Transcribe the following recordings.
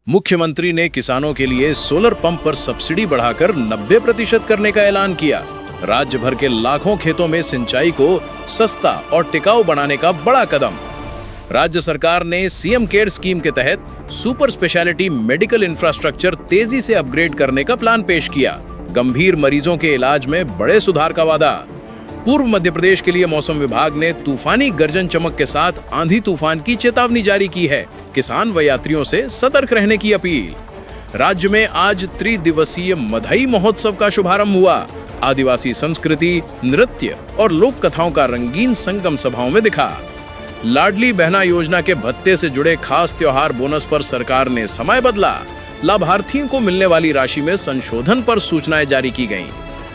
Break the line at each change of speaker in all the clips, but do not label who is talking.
मुख्यमंत्री ने किसानों के लिए सोलर पंप पर सब्सिडी बढ़ाकर 90% करने का ऐलान किया। राज्य भर के लाखों खेतों में सिंचाई को सस्ता और टिकाऊ बनाने का बड़ा कदम। राज्य सरकार ने सीएम केयर स्कीम के तहत सुपर स्पेशलिटी मेडिकल इंफ्रास्ट्रक्चर तेजी से अपग्रेड करने का प्लान पेश किया। गंभीर मरीजों के इलाज में बड़े सुधार का वादा। पूर्व मध्य प्रदेश के लिए मौसम विभाग ने तूफानी गर्जन चमक के साथ आंधी तूफान की चेतावनी जारी की है। किसान व यात्रियों से सतर्क रहने की अपील। राज्य में आज त्रिदिवसीय मधई महोत्सव का शुभारंभ हुआ। आदिवासी संस्कृति, नृत्य और लोक कथाओं का रंगीन संगम सभाओं में दिखा। लाडली बहना योजना के भत्ते से जुड़े खास त्योहार बोनस पर सरकार ने समय बदला। लाभार्थियों को मिलने वाली राशि में संशोधन पर सूचनाएं जारी की गईं।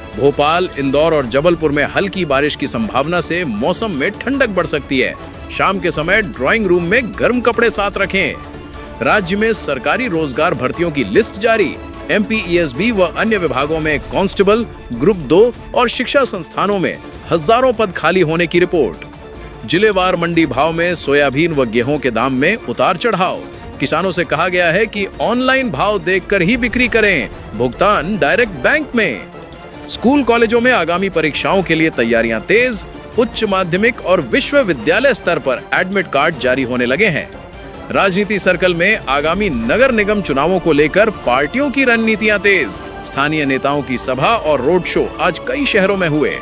भोपाल, इंदौर और जबलपुर में हल्की बारिश की संभावना से मौसम में ठंडक बढ़ सकती है। शाम के समय ड्राइंग रूम में गर्म कपड़े साथ रखें। राज्य में सरकारी रोजगार भर्तियों की लिस्ट जारी। एमपीईएसबी व अन्य विभागों में कांस्टेबल, ग्रुप 2 और शिक्षा संस्थानों में हजारों पद खाली होने की रिपोर्ट। जिलेवार मंडी भाव में सोयाबीन व गेहूं के दाम में उतार चढ़ाव। किसानों से कहा गया है कि ऑनलाइन भाव देखकर ही बिक्री करें, भुगतान डायरेक्ट बैंक में। स्कूल कॉलेजों में आगामी परीक्षाओं के लिए तैयारियां तेज। उच्च माध्यमिक और विश्वविद्यालय स्तर पर एडमिट कार्ड जारी होने लगे हैं। राजनीति सर्कल में आगामी नगर निगम चुनावों को लेकर पार्टियों की रणनीतियां तेज। स्थानीय नेताओं की सभा और रोड शो आज कई शहरों में हुए।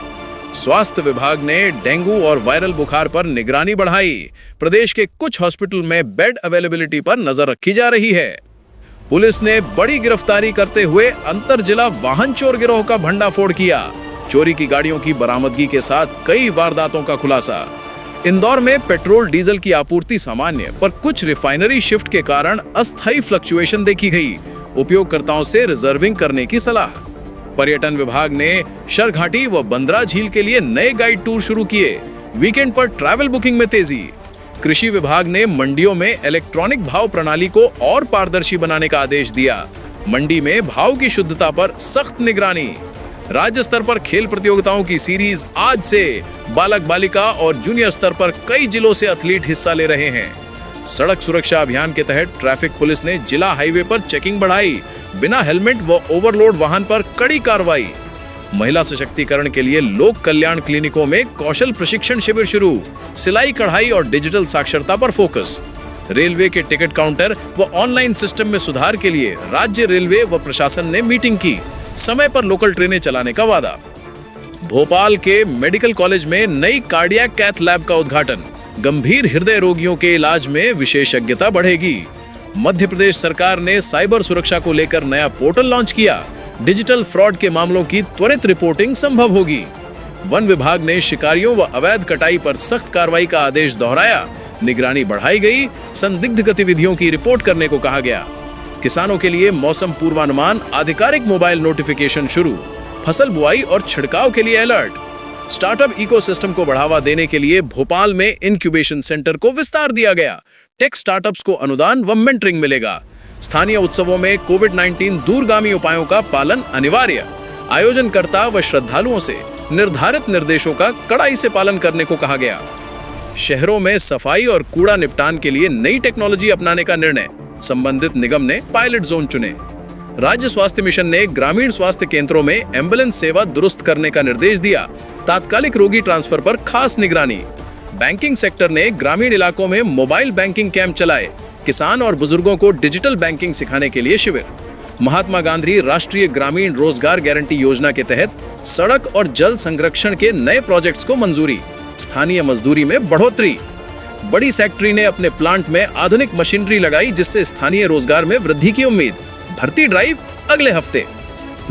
स्वास्थ्य विभाग ने डेंगू और वायरल बुखार पर निगरानी बढ़ाई। प्रदेश के कुछ हॉस्पिटल में बेड अवेलेबिलिटी पर नजर रखी जा रही है। पुलिस ने बड़ी गिरफ्तारी करते हुए अंतर जिला वाहन चोर गिरोह का भंडाफोड़ किया। चोरी की गाड़ियों की बरामदगी के साथ कई वारदातों का खुलासा। इंदौर में पेट्रोल डीजल की आपूर्ति सामान्य, पर कुछ रिफाइनरी शिफ्ट के कारण अस्थायी फ्लक्चुएशन देखी गई। उपयोगकर्ताओं से रिजर्विंग करने की सलाह। पर्यटन विभाग ने शरघाटी व बंदरा झील के लिए नए गाइड टूर शुरू किए। वीकेंड पर ट्रैवल बुकिंग में तेजी। कृषि विभाग ने मंडियों में इलेक्ट्रॉनिक भाव प्रणाली को और पारदर्शी बनाने का आदेश दिया। मंडी में भाव की शुद्धता पर सख्त निगरानी। राज्य स्तर पर खेल प्रतियोगिताओं की सीरीज आज से। बालक बालिका और जूनियर स्तर पर कई जिलों से एथलीट हिस्सा ले रहे हैं। सड़क सुरक्षा अभियान के तहत ट्रैफिक पुलिस ने जिला हाईवे पर चेकिंग बढ़ाई। बिना हेलमेट व ओवरलोड वाहन पर कड़ी कार्रवाई। महिला सशक्तिकरण के लिए लोक कल्याण क्लिनिकों में कौशल प्रशिक्षण शिविर शुरू। सिलाई, कढ़ाई और डिजिटल साक्षरता पर फोकस। रेलवे के टिकट काउंटर व ऑनलाइन सिस्टम में सुधार के लिए राज्य रेलवे व प्रशासन ने मीटिंग की। समय पर लोकल ट्रेनें चलाने का वादा। भोपाल के मेडिकल कॉलेज में नई कार्डियक कैथ लैब का उद्घाटन। गंभीर हृदय रोगियों के इलाज में विशेषज्ञता बढ़ेगी। मध्य प्रदेश सरकार ने साइबर सुरक्षा को लेकर नया पोर्टल लॉन्च किया। डिजिटल फ्रॉड के मामलों की त्वरित रिपोर्टिंग संभव होगी। वन विभाग ने शिकारियों व अवैध कटाई पर सख्त कार्रवाई का आदेश दोहराया। निगरानी बढ़ाई गई। संदिग्ध गतिविधियों की रिपोर्ट करने को कहा गया। किसानों के लिए मौसम पूर्वानुमान आधिकारिक मोबाइल नोटिफिकेशन शुरू। फसल बुआई और छिड़काव के लिए अलर्ट। स्टार्टअप इकोसिस्टम को बढ़ावा देने के लिए भोपाल में इंक्यूबेशन सेंटर को विस्तार दिया गया। टेक स्टार्टअप्स को अनुदान व मेंटरिंग मिलेगा। स्थानीय उत्सवों में कोविड-19 दूरगामी उपायों का पालन अनिवार्य। आयोजनकर्ता व श्रद्धालुओं से निर्धारित निर्देशों का कड़ाई से पालन करने को कहा गया। शहरों में सफाई और कूड़ा निपटान के लिए नई टेक्नोलॉजी अपनाने का निर्णय। संबंधित निगम ने पायलट जोन चुने। राज्य स्वास्थ्य मिशन ने ग्रामीण स्वास्थ्य केंद्रों में एम्बुलेंस सेवा दुरुस्त करने का निर्देश दिया। तात्कालिक रोगी ट्रांसफर पर खास निगरानी। बैंकिंग सेक्टर ने ग्रामीण इलाकों में मोबाइल बैंकिंग कैंप चलाए। किसान और बुजुर्गों को डिजिटल बैंकिंग सिखाने के लिए शिविर। महात्मा गांधी राष्ट्रीय ग्रामीण रोजगार गारंटी योजना के तहत सड़क और जल संरक्षण के नए प्रोजेक्ट्स को मंजूरी। स्थानीय मजदूरी में बढ़ोतरी। बड़ी सेक्ट्री ने अपने प्लांट में आधुनिक मशीनरी लगाई, जिससे स्थानीय रोजगार में वृद्धि की उम्मीद। भर्ती ड्राइव अगले हफ्ते।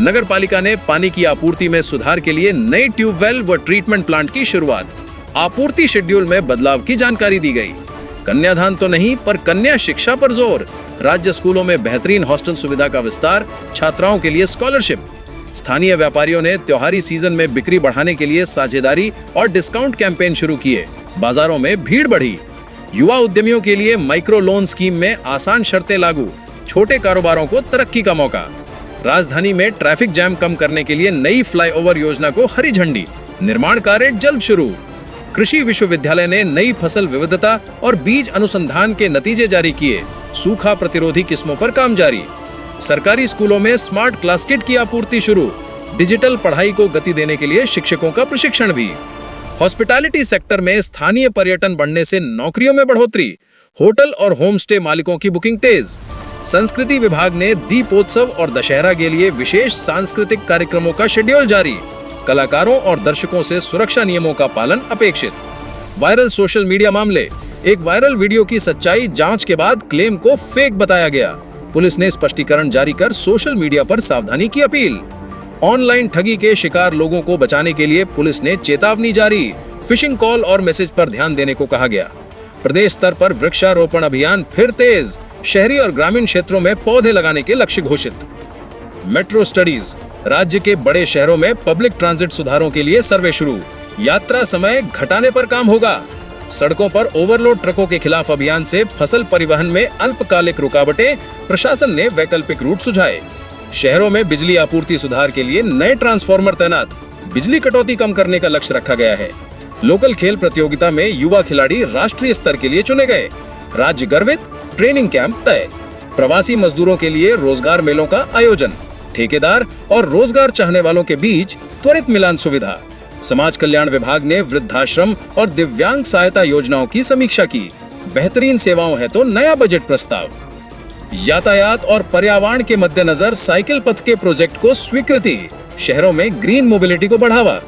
नगर पालिका ने पानी की आपूर्ति में सुधार के लिए नए ट्यूबवेल व ट्रीटमेंट प्लांट की शुरुआत। आपूर्ति शेड्यूल में बदलाव की जानकारी दी गई। कन्यादान तो नहीं, पर कन्या शिक्षा पर जोर। राज्य स्कूलों में बेहतरीन हॉस्टल सुविधा का विस्तार। छात्राओं के लिए स्कॉलरशिप। स्थानीय व्यापारियों ने त्योहारी सीजन में बिक्री बढ़ाने के लिए साझेदारी और डिस्काउंट कैंपेन शुरू किए। बाजारों में भीड़ बढ़ी। युवा उद्यमियों के लिए माइक्रो लोन स्कीम में आसान शर्तें लागू। छोटे कारोबारों को तरक्की का मौका। राजधानी में ट्रैफिक जैम कम करने के लिए नई फ्लाईओवर योजना को हरी झंडी। निर्माण कार्य जल्द शुरू। कृषि विश्वविद्यालय ने नई फसल विविधता और बीज अनुसंधान के नतीजे जारी किए। सूखा प्रतिरोधी किस्मों पर काम जारी। सरकारी स्कूलों में स्मार्ट क्लास किट की आपूर्ति शुरू। डिजिटल पढ़ाई को गति देने के लिए शिक्षकों का प्रशिक्षण भी। हॉस्पिटैलिटी सेक्टर में स्थानीय पर्यटन बढ़ने से नौकरियों में बढ़ोतरी। होटल और होम स्टे मालिकों की बुकिंग तेज। संस्कृति विभाग ने दीपोत्सव और दशहरा के लिए विशेष सांस्कृतिक कार्यक्रमों का शेड्यूल जारी। कलाकारों और दर्शकों से सुरक्षा नियमों का पालन अपेक्षित। वायरल सोशल मीडिया मामले। एक वायरल वीडियो की सच्चाई जांच के बाद क्लेम को फेक बताया गया। पुलिस ने स्पष्टीकरण जारी कर सोशल मीडिया पर सावधानी की अपील। ऑनलाइन ठगी के शिकार लोगों को बचाने के लिए पुलिस ने चेतावनी जारी। फिशिंग कॉल और मैसेज पर ध्यान देने को कहा गया। प्रदेश स्तर पर वृक्षारोपण अभियान फिर तेज। शहरी और ग्रामीण क्षेत्रों में पौधे लगाने के लक्ष्य घोषित। Metro studies. राज्य के बड़े शहरों में पब्लिक ट्रांजिट सुधारों के लिए सर्वे शुरू। यात्रा समय घटाने पर काम होगा। सड़कों पर ओवरलोड ट्रकों के खिलाफ अभियान से फसल परिवहन में अल्पकालिक रुकावटें। प्रशासन ने वैकल्पिक रूट सुझाए। शहरों में बिजली आपूर्ति सुधार के लिए नए ट्रांसफार्मर तैनात। बिजली कटौती कम करने का लक्ष्य रखा गया है। लोकल खेल प्रतियोगिता में युवा खिलाड़ी राष्ट्रीय स्तर के लिए चुने गए। राज्य गर्वित। ट्रेनिंग कैंप तय। प्रवासी मजदूरों के लिए रोजगार मेलों का आयोजन। ठेकेदार और रोजगार चाहने वालों के बीच त्वरित मिलान सुविधा। समाज कल्याण विभाग ने वृद्धाश्रम और दिव्यांग सहायता योजनाओं की समीक्षा की। बेहतरीन सेवाओं है तो नया बजट प्रस्ताव। यातायात और पर्यावरण के मद्देनजर साइकिल पथ के प्रोजेक्ट को स्वीकृति। शहरों में ग्रीन मोबिलिटी को बढ़ावा।